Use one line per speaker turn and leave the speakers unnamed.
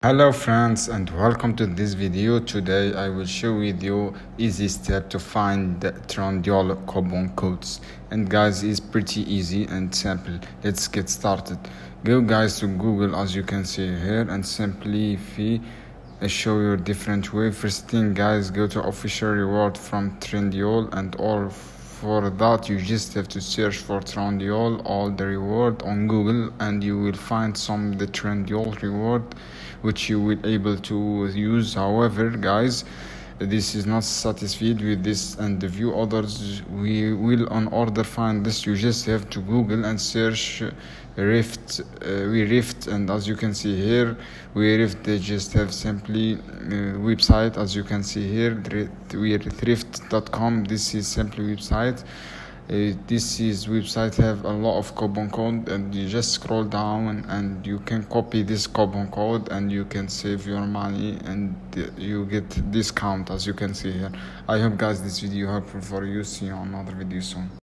Hello friends and welcome to this video. Today I will show with you easy step to find the Trendyol coupon codes. And guys, it's pretty easy and simple. Let's get started. Go guys to Google as you can see here and simply show you different way. First thing guys, go to official reward from Trendyol, and all for that you just have to search for Trendyol all the reward on Google, and you will find some the Trendyol reward which you will able to use. However guys, this is not satisfied with this and the view others we will on order find this. You just have to Google and search Rift, and as you can see here, we Rift, they just have simply website as you can see here, thrift.com. This is simply website. This is website have a lot of coupon code, and you just scroll down and you can copy this coupon code and you can save your money and you get discount as you can see here. I hope guys this video helpful for you. See you on another video soon.